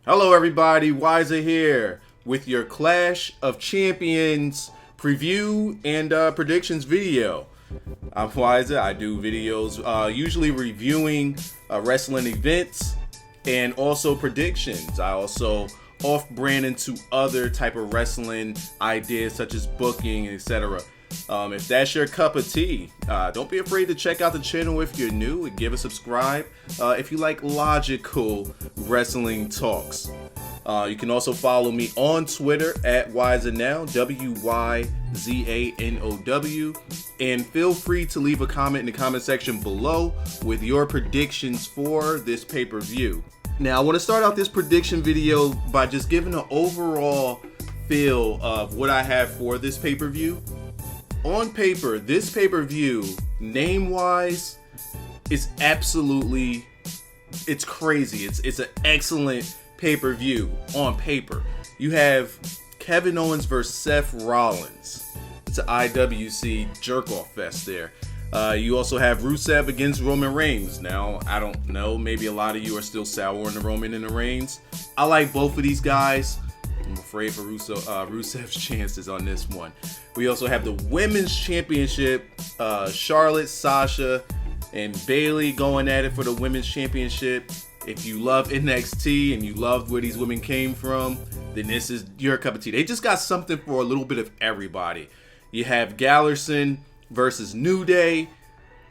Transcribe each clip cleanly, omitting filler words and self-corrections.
Hello everybody, Wiser here with your Clash of Champions preview and predictions video. I'm Wiser. I do videos usually reviewing wrestling events and also predictions. I also off-brand into other type of wrestling ideas such as booking, etc. If that's your cup of tea, don't be afraid to check out the channel if you're new and give a subscribe if you like logical wrestling talks. You can also follow me on Twitter at WiserNow, WYZANOW, and feel free to leave a comment in the comment section below with your predictions for this pay-per-view. Now, I want to start out this prediction video by just giving an overall feel of what I have for this pay-per-view. On paper, this pay-per-view, name-wise, is absolutely, it's crazy. It's an excellent pay-per-view on paper. You have Kevin Owens versus Seth Rollins. It's an IWC jerk-off fest there. You also have Rusev against Roman Reigns. Now, I don't know, maybe a lot of you are still sour on the Roman and the Reigns. I like both of these guys. I'm afraid for Rusev's chances on this one. We also have the Women's Championship. Charlotte, Sasha, and Bayley going at it for the Women's Championship. If you love NXT and you love where these women came from, then this is your cup of tea. They just got something for a little bit of everybody. You have Gallows versus New Day.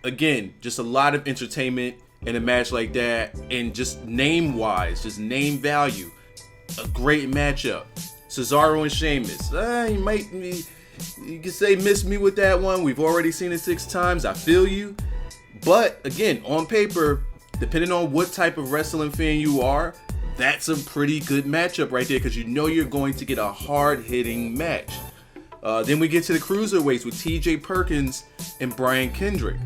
Again, just a lot of entertainment in a match like that. And just name-wise, just name value. A great matchup. Cesaro and Sheamus. You can say miss me with that one. We've already seen it 6 times. I feel you. But again, on paper, depending on what type of wrestling fan you are, that's a pretty good matchup right there because you know you're going to get a hard-hitting match. Then we get to the Cruiserweights with TJ Perkins and Brian Kendrick.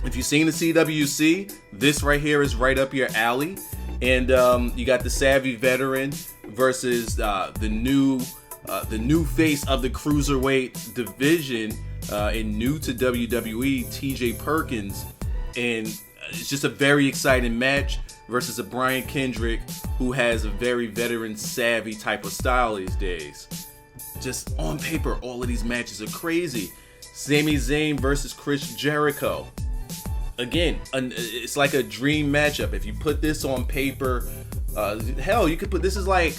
If you've seen the CWC, this right here is right up your alley. And you got the savvy veteran versus the new face of the Cruiserweight division and new to WWE, TJ Perkins. And it's just a very exciting match versus a Brian Kendrick who has a very veteran savvy type of style these days. Just on paper, all of these matches are crazy. Sami Zayn versus Chris Jericho. Again, it's like a dream matchup. If you put this on paper, hell, you could put this is like,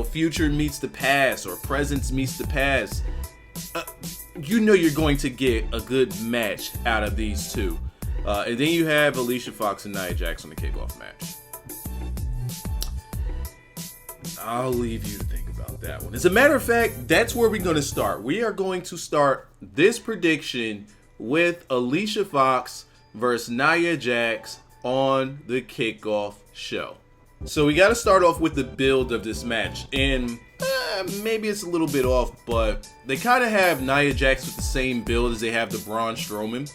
future meets the past or present meets the past. You know you're going to get a good match out of these two. And then you have Alicia Fox and Nia Jax on the kickoff match. I'll leave you to think about that one. As a matter of fact, that's where we're going to start. We are going to start this prediction with Alicia Fox versus Nia Jax on the kickoff show. So we got to start off with the build of this match. And maybe it's a little bit off, but they kind of have Nia Jax with the same build as they have the Braun Strowman.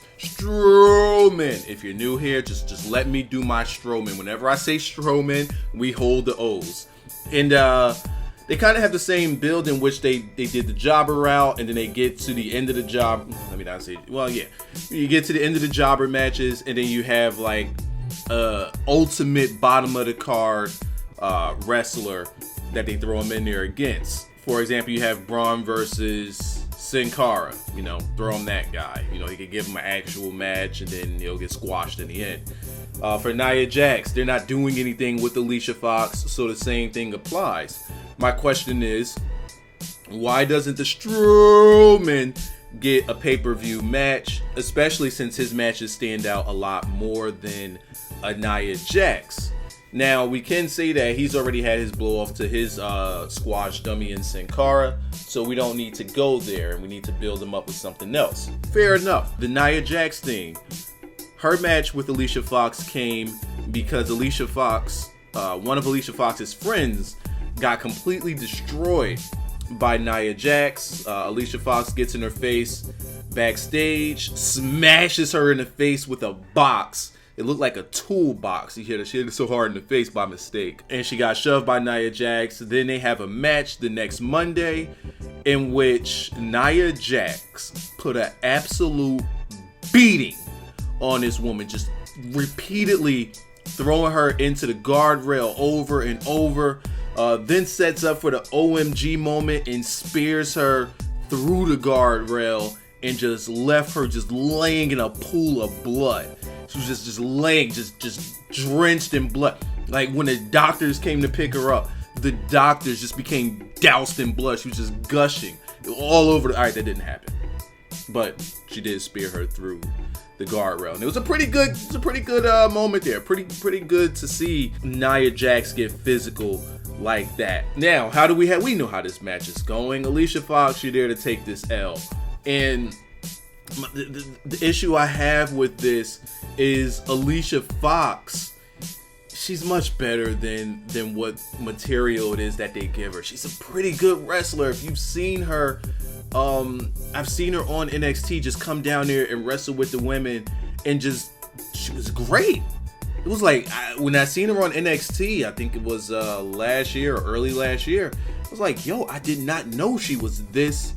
If you're new here, just let me do my Strowman. Whenever I say Strowman, we hold the O's. And they kind of have the same build in which they did the jobber route, and then they get to the end of the job. Let me not say, well, yeah. You get to the end of the jobber matches, and then you have like ultimate bottom of the card wrestler that they throw them in there against. For example, you have Braun versus Sin Cara. Throw him that guy. He could give him an actual match, and then he'll get squashed in the end. For Nia Jax, they're not doing anything with Alicia Fox, so the same thing applies. My question is, why doesn't the Strowman get a pay-per-view match, especially since his matches stand out a lot more than a Nia Jax? Now, we can say that he's already had his blow-off to his squash dummy in Sin Cara, so we don't need to go there, and we need to build him up with something else. Fair enough. The Nia Jax thing. Her match with Alicia Fox came because Alicia Fox, one of Alicia Fox's friends, got completely destroyed by Nia Jax. Alicia Fox gets in her face backstage, smashes her in the face with a box. It looked like a toolbox. She hit her so hard in the face by mistake. And she got shoved by Nia Jax. Then they have a match the next Monday in which Nia Jax put an absolute beating on this woman. Just repeatedly throwing her into the guardrail over and over. Then sets up for the OMG moment and spears her through the guardrail and just left her just laying in a pool of blood. She was just laying, just drenched in blood. Like when the doctors came to pick her up, the doctors just became doused in blood. She was just gushing all over. All right, that didn't happen, but she did spear her through the guardrail, and it was a pretty good moment there. Pretty good to see Nia Jax get physical like that. Now, we know how this match is going. Alicia Fox, you're there to take this L, and the issue I have with this is Alicia Fox. She's much better than what material it is that they give her. She's a pretty good wrestler. If you've seen her, I've seen her on NXT just come down there and wrestle with the women, and she was great. It was like when I seen her on NXT, I think it was last year or early last year, I was like, yo, I did not know she was this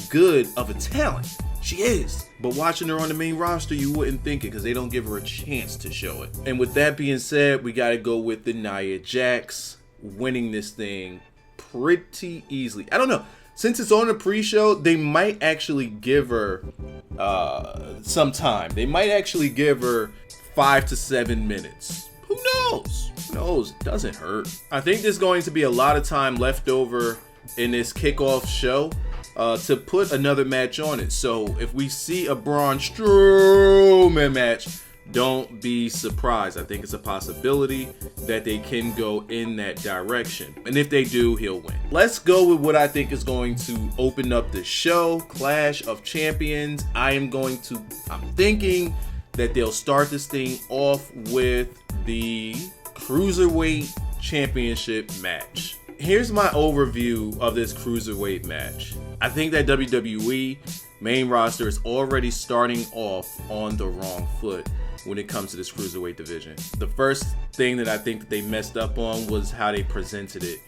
good of a talent. She is. But watching her on the main roster, you wouldn't think it because they don't give her a chance to show it. And with that being said, we got to go with the Nia Jax winning this thing pretty easily. I don't know. Since it's on the pre-show, they might actually give her some time. They might actually give her 5 to 7 minutes. Who knows? Who knows? It doesn't hurt. I think there's going to be a lot of time left over in this kickoff show to put another match on it. So if we see a Braun Strowman match, don't be surprised. I think it's a possibility that they can go in that direction. And if they do, he'll win. Let's go with what I think is going to open up the show, Clash of Champions. I'm thinking that they'll start this thing off with the Cruiserweight Championship match. Here's my overview of this Cruiserweight match. I think that WWE main roster is already starting off on the wrong foot when it comes to this Cruiserweight division. The first thing that I think that they messed up on was how they presented it.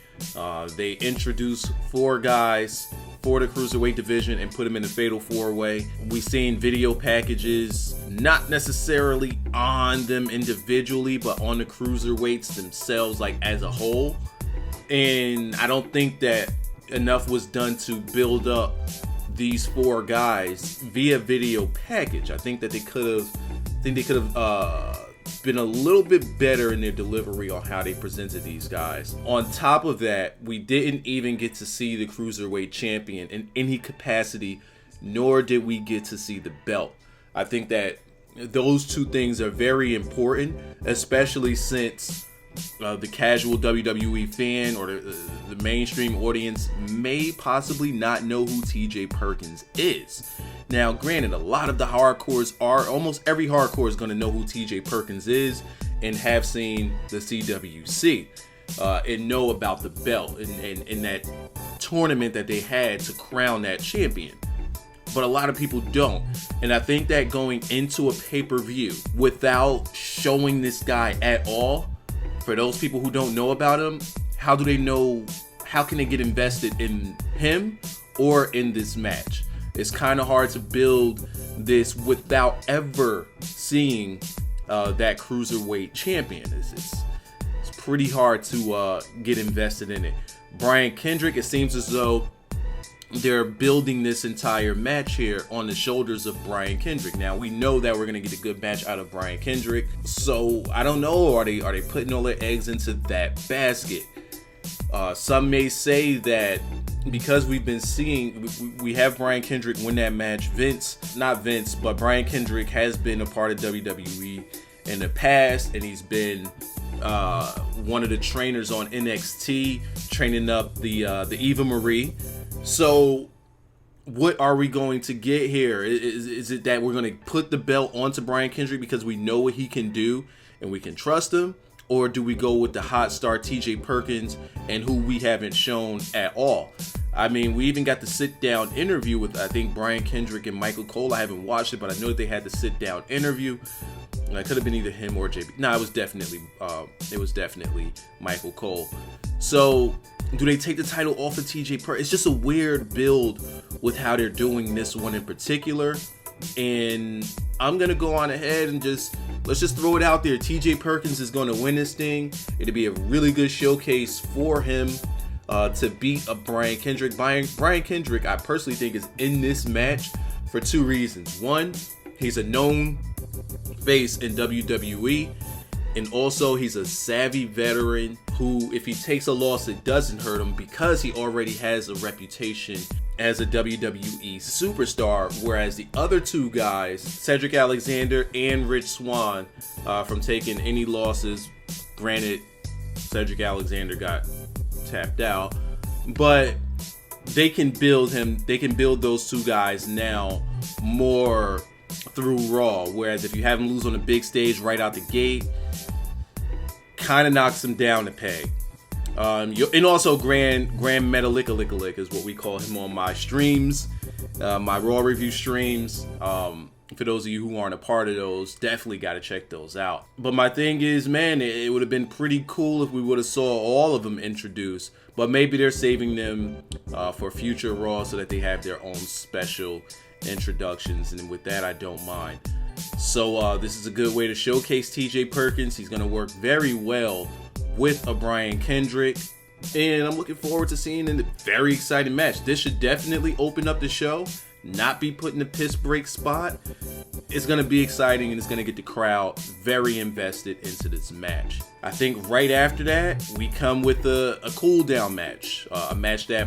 They introduced 4 guys for the Cruiserweight division and put them in the Fatal 4-Way. We've seen video packages, not necessarily on them individually, but on the Cruiserweights themselves, like as a whole. And I don't think that enough was done to build up these 4 guys via video package. I think that they could have been a little bit better in their delivery on how they presented these guys. On top of that, we didn't even get to see the Cruiserweight champion in any capacity, nor did we get to see the belt. I think that those 2 things are very important, especially since the casual WWE fan or the mainstream audience may possibly not know who TJ Perkins is. Now, granted, a lot of the hardcores almost every hardcore is going to know who TJ Perkins is and have seen the CWC and know about the belt and that tournament that they had to crown that champion. But a lot of people don't. And I think that going into a pay-per-view without showing this guy at all, for those people who don't know about him, how do they know? How can they get invested in him or in this match? It's kind of hard to build this without ever seeing that Cruiserweight champion. It's pretty hard to get invested in it. Brian Kendrick, it seems as though they're building this entire match here on the shoulders of Brian Kendrick. Now, we know that we're going to get a good match out of Brian Kendrick. So, I don't know, are they putting all their eggs into that basket? Some may say that because we've been seeing, we have Brian Kendrick win that match. But Brian Kendrick has been a part of WWE in the past, and he's been one of the trainers on NXT, training up the Eva Marie. So what are we going to get here? Is it that we're going to put the belt onto Brian Kendrick because we know what he can do and we can trust him? Or do we go with the hot star TJ Perkins and who we haven't shown at all? I mean, we even got the sit-down interview with, I think, Brian Kendrick and Michael Cole. I haven't watched it, but I know that they had the sit-down interview. It could have been either him or JB. No, it was definitely Michael Cole. So, do they take the title off of TJ Perkins? It's just a weird build with how they're doing this one in particular. And I'm going to go on ahead and just let's just throw it out there. TJ Perkins is going to win this thing. It'll be a really good showcase for him to beat a Brian Kendrick. Brian Kendrick, I personally think, is in this match for 2 reasons. One, he's a known face in WWE, and also he's a savvy veteran who, if he takes a loss, it doesn't hurt him because he already has a reputation as a WWE superstar, whereas the other 2 guys, Cedric Alexander and Rich Swann, from taking any losses. Granted, Cedric Alexander got tapped out, but they can build those 2 guys now more through Raw, whereas if you have him lose on a big stage right out the gate, kind of knocks him down a peg. And also Grand Metalick is what we call him on my streams, my Raw review streams. For those of you who aren't a part of those, definitely got to check those out. But my thing is, man, it would have been pretty cool if we would have saw all of them introduced. But maybe they're saving them for future Raw so that they have their own special introductions. And with that, I don't mind. So this is a good way to showcase TJ Perkins. He's going to work very well with a Brian Kendrick. And I'm looking forward to seeing in a very exciting match. This should definitely open up the show. Not be put in a piss break spot. It's going to be exciting, and it's going to get the crowd very invested into this match. I think right after that, we come with a cool down match. A match that,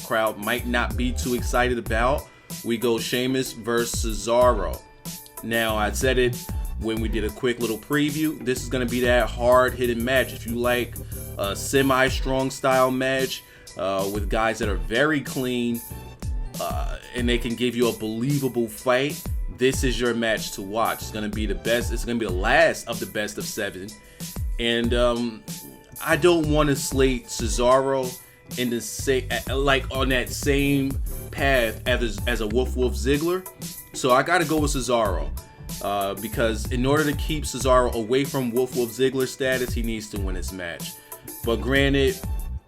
crowd might not be too excited about. We go Sheamus versus Cesaro. Now, I said it when we did a quick little preview. This is going to be that hard-hitting match. If you like a semi-strong style match with guys that are very clean, and they can give you a believable fight, this is your match to watch. It's going to be the best. It's going to be the last of the best of 7. And I don't want to slate Cesaro in the on that same path as a Wolf Ziggler. So I got to go with Cesaro because in order to keep Cesaro away from Wolf Ziggler status, he needs to win his match. But granted,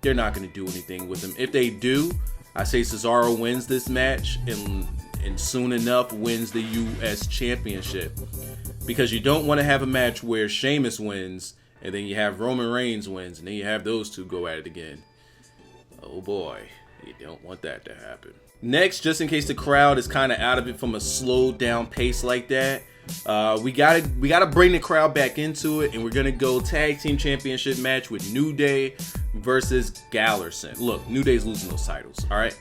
they're not going to do anything with him. If they do, I say Cesaro wins this match and soon enough wins the U.S. Championship. Because you don't want to have a match where Sheamus wins and then you have Roman Reigns wins and then you have those 2 go at it again. Oh boy, you don't want that to happen. Next, just in case the crowd is kind of out of it from a slowed down pace like that, we gotta bring the crowd back into it, and we're gonna go tag team championship match with New Day versus Gallows. Look, New Day's losing those titles. All right,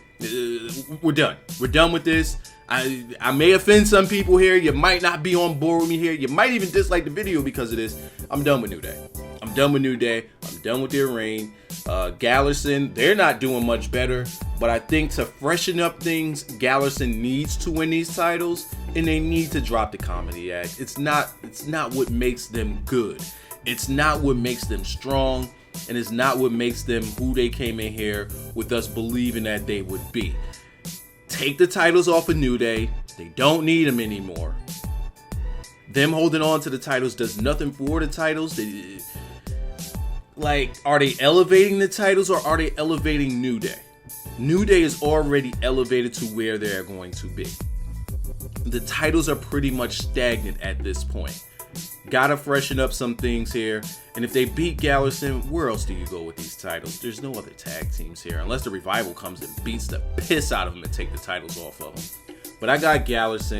we're done. We're done with this. I may offend some people here. You might not be on board with me here. You might even dislike the video because of this. I'm done with New Day. I'm done with New Day. I'm done with their reign. Gallows, they're not doing much better, but I think to freshen up things, Gallows needs to win these titles, and they need to drop the comedy act. It's not what makes them good. It's not what makes them strong, and it's not what makes them who they came in here with us believing that they would be. Take the titles off of New Day. They don't need them anymore. Them holding on to the titles does nothing for the titles. Are they elevating the titles or are they elevating New Day? New Day is already elevated to where they're going to be. The titles are pretty much stagnant at this point. Gotta freshen up some things here. And if they beat Gallows, where else do you go with these titles? There's no other tag teams here. Unless the Revival comes and beats the piss out of them and take the titles off of them. But I got Gallows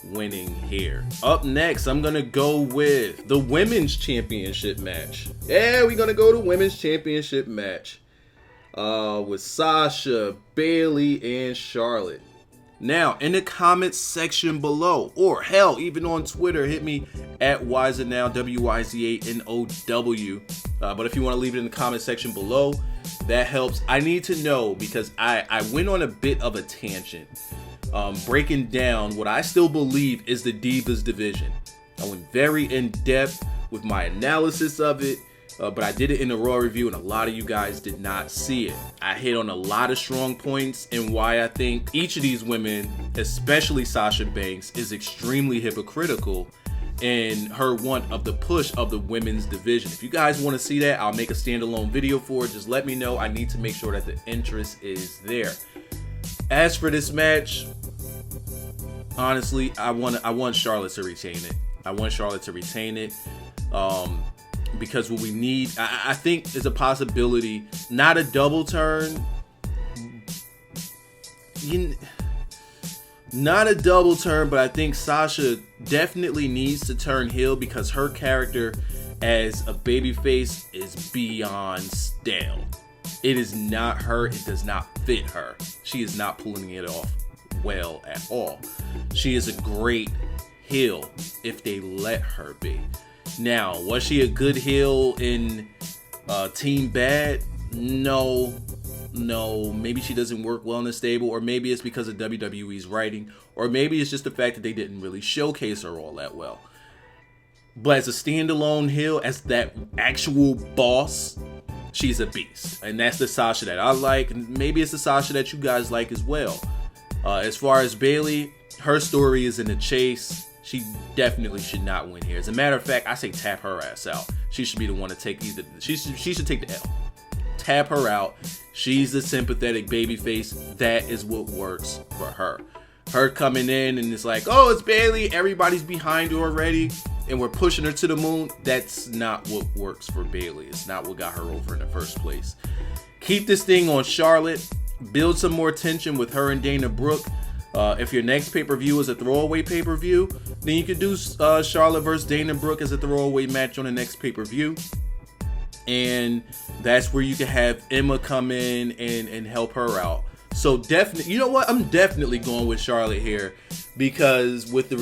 winning here. Up next, I'm gonna go with the Women's Championship match. Yeah, we're gonna go to Women's Championship match with Sasha, Bayley, and Charlotte. Now, in the comments section below, or hell, even on Twitter, hit me at WYZANOW, WYZANOW. But if you want to leave it in the comment section below, that helps. I need to know because I went on a bit of a tangent, breaking down what I still believe is the Divas division. I went very in-depth with my analysis of it. But I did it in the Raw review, and a lot of you guys did not see it. I hit on a lot of strong points and why I think each of these women, especially Sasha Banks, is extremely hypocritical in her want of the push of the women's division. If you guys want to see that, I'll make a standalone video for it. Just let me know. I need to make sure that the interest is there. As for this match, honestly, I want Charlotte to retain it. I want Charlotte to retain it. Because what we need, I think, is a possibility, not a double turn. Not a double turn, but I think Sasha definitely needs to turn heel because her character as a babyface is beyond stale. It is not her. It does not fit her. She is not pulling it off well at all. She is a great heel if they let her be. Now, was she a good heel in Team Bad? No. Maybe she doesn't work well in the stable, or maybe it's because of WWE's writing, or maybe it's just the fact that they didn't really showcase her all that well. But as a standalone heel, as that actual boss, she's a beast. And that's the Sasha that I like, and maybe it's the Sasha that you guys like as well. As far as Bayley, her story is in the chase. She definitely should not win here. As a matter of fact, I say tap her ass out. She should be the one to take either. She should take the L. Tap her out. She's the sympathetic babyface. That is what works for her. Her coming in and it's like, oh, it's Bayley. Everybody's behind her already, and we're pushing her to the moon. That's not what works for Bayley. It's not what got her over in the first place. Keep this thing on Charlotte. Build some more tension with her and Dana Brooke. If your next pay-per-view is a throwaway pay-per-view, then you could do Charlotte versus Dana Brooke as a throwaway match on the next pay-per-view. And that's where you can have Emma come in and help her out. So definitely, you know what? I'm definitely going with Charlotte here because with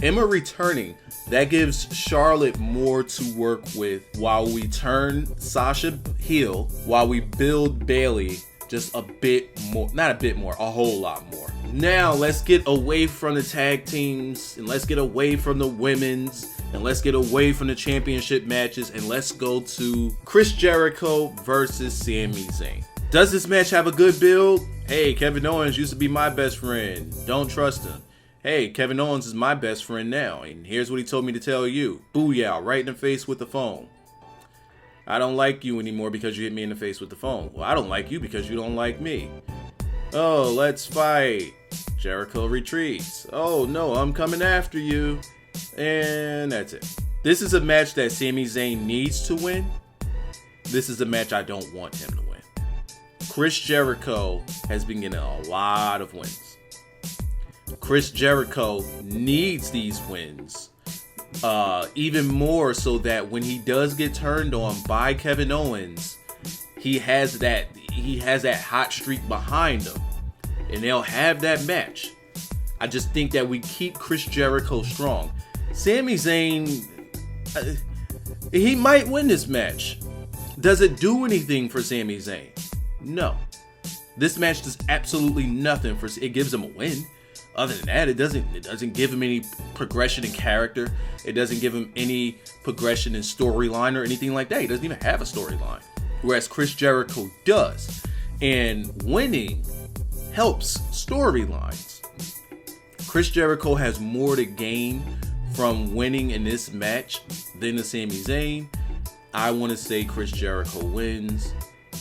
Emma returning, that gives Charlotte more to work with while we turn Sasha heel, while we build Bayley just a bit more, not a bit more, a whole lot more. Now let's get away from the tag teams and let's get away from the women's and let's get away from the championship matches and let's go to Chris Jericho versus Sami Zayn. Does this match have a good build? Hey, Kevin Owens used to be my best friend. Don't trust him. Hey, Kevin Owens is my best friend now, and here's what he told me to tell you. Booyah, right in the face with the phone. I don't like you anymore because you hit me in the face with the phone. Well, I don't like you because you don't like me. Oh, let's fight. Jericho retreats. Oh no, I'm coming after you. And that's it. This is a match that Sami Zayn needs to win. This is a match I don't want him to win. Chris Jericho has been getting a lot of wins. Chris Jericho needs these wins. Even more so that when he does get turned on by Kevin Owens, he has that hot streak behind him, and they'll have that match. I just think that we keep Chris Jericho strong. Sami Zayn, he might win this match. Does it do anything for Sami Zayn? No. This match does absolutely nothing for. It gives him a win. Other than that, it doesn't give him any progression in character. It doesn't give him any progression in storyline or anything like that. He doesn't even have a storyline. Whereas Chris Jericho does. And winning helps storylines. Chris Jericho has more to gain from winning in this match than the Sami Zayn. I want to say Chris Jericho wins,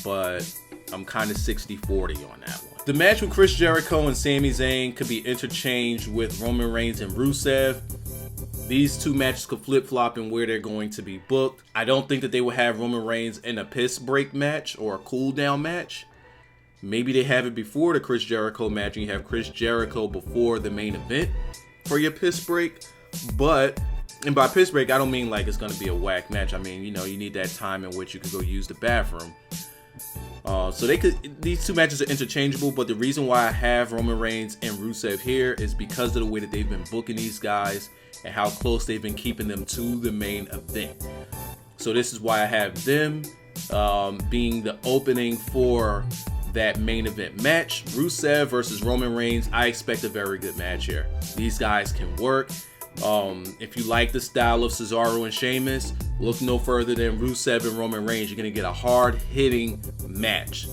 but I'm kind of 60-40 on that one. The match with Chris Jericho and Sami Zayn could be interchanged with Roman Reigns and Rusev. These two matches could flip-flop in where they're going to be booked. I don't think that they will have Roman Reigns in a piss break match or a cool down match. Maybe they have it before the Chris Jericho match and you have Chris Jericho before the main event for your piss break. But, and by piss break, I don't mean like it's going to be a whack match. I mean, you know, you need that time in which you can go use the bathroom. So these two matches are interchangeable, but the reason why I have Roman Reigns and Rusev here is because of the way that they've been booking these guys and how close they've been keeping them to the main event. So this is why I have them being the opening for that main event match. Rusev versus Roman Reigns. I expect a very good match here. These guys can work. If you like the style of Cesaro and Sheamus, look no further than Rusev and Roman Reigns. You're going to get a hard-hitting match.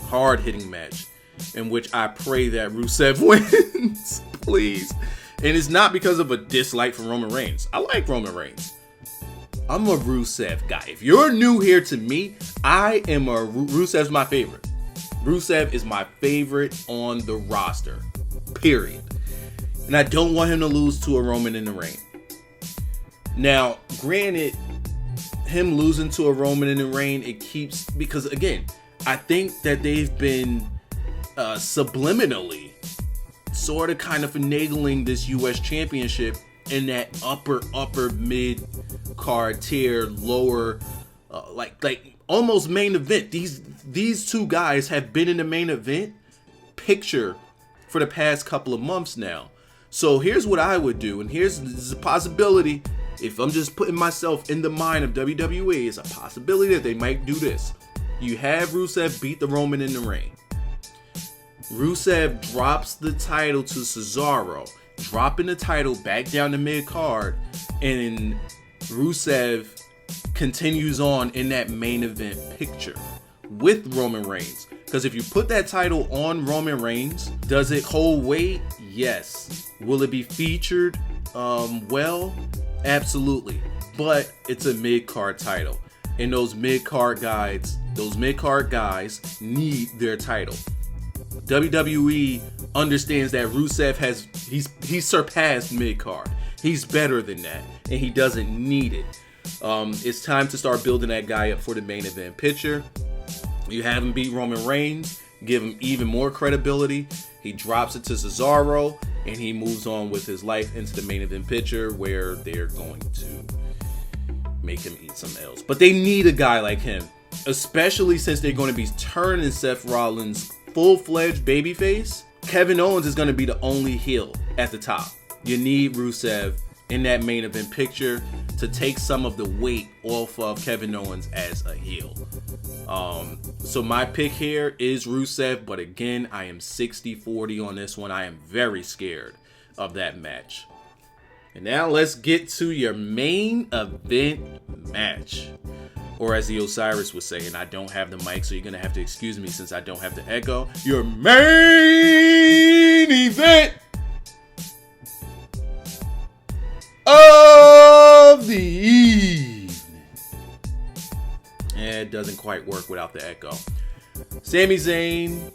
Hard-hitting match in which I pray that Rusev wins. Please. And it's not because of a dislike for Roman Reigns. I like Roman Reigns. I'm a Rusev guy. If you're new here to me, I am Rusev's my favorite. Rusev is my favorite on the roster. Period. And I don't want him to lose to a Roman in the ring. Now, granted, him losing to a Roman in the Reign, it keeps, because again, I think that they've been subliminally sort of kind of finagling this US championship in that upper mid card tier, lower like almost main event. These two guys have been in the main event picture for the past couple of months now. So here's what I would do, and this is a possibility. If I'm just putting myself in the mind of WWE, it's a possibility that they might do this. You have Rusev beat the Roman in the Reign. Rusev drops the title to Cesaro, dropping the title back down the mid card, and Rusev continues on in that main event picture with Roman Reigns. Because if you put that title on Roman Reigns, does it hold weight? Yes. Will it be featured? Well, absolutely. But it's a mid-card title. And those mid-card guys need their title. WWE understands that Rusev he's surpassed mid-card. He's better than that. And he doesn't need it. It's time to start building that guy up for the main event picture. You have him beat Roman Reigns, give him even more credibility. He drops it to Cesaro, and he moves on with his life into the main event picture where they're going to make him eat some L's. But they need a guy like him, especially since they're going to be turning Seth Rollins full-fledged babyface. Kevin Owens is going to be the only heel at the top. You need Rusev in that main event picture to take some of the weight off of Kevin Owens as a heel. So my pick here is Rusev, but again, I am 60-40 on this one. I am very scared of that match. And now let's get to your main event match. Or as the Osiris was saying, I don't have the mic, so you're going to have to excuse me since I don't have the echo. Your main event of the evening. It doesn't quite work without the echo. Sami Zayn.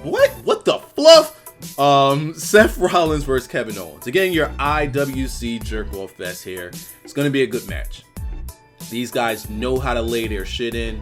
What the fluff? Seth Rollins versus Kevin Owens. Again, your IWC jerk-off fest here. It's going to be a good match. These guys know how to lay their shit in.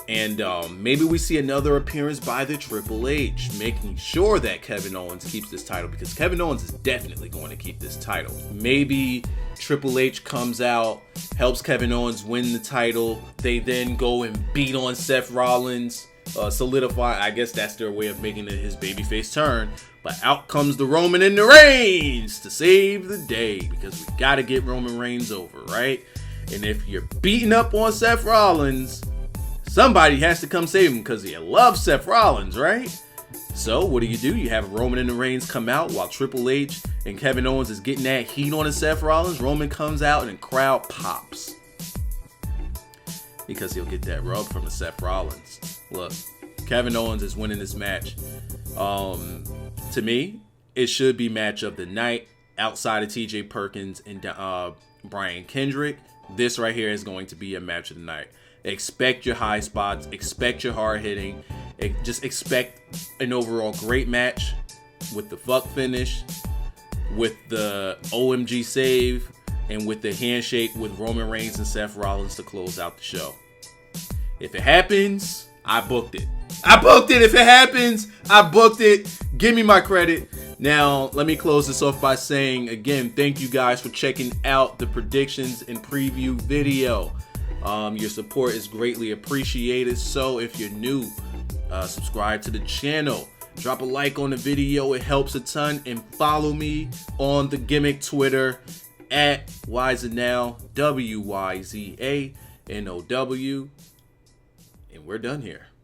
And maybe we see another appearance by the Triple H, making sure that Kevin Owens keeps this title, because Kevin Owens is definitely going to keep this title. Maybe Triple H comes out, helps Kevin Owens win the title. They then go and beat on Seth Rollins, solidify. I guess that's their way of making it his babyface turn. But out comes the Roman in the Reigns to save the day, because we got to get Roman Reigns over, right? And if you're beating up on Seth Rollins, somebody has to come save him, because you love Seth Rollins, right? So what do? You have Roman in the Reigns come out while Triple H and Kevin Owens is getting that heat on Seth Rollins. Roman comes out and the crowd pops, because he'll get that rub from the Seth Rollins. Look, Kevin Owens is winning this match. To me, it should be match of the night outside of TJ Perkins and Brian Kendrick. This right here is going to be a match of the night. Expect your high spots, expect your hard hitting, just expect an overall great match with the fuck finish, with the OMG save, and with the handshake with Roman Reigns and Seth Rollins to close out the show. If it happens, I booked it. If it happens, I booked it. Give me my credit. Now, let me close this off by saying, again, thank you guys for checking out the predictions and preview video. Your support is greatly appreciated. So if you're new, subscribe to the channel. Drop a like on the video. It helps a ton. And follow me on the gimmick Twitter at Wyzanow, WYZANOW. And we're done here.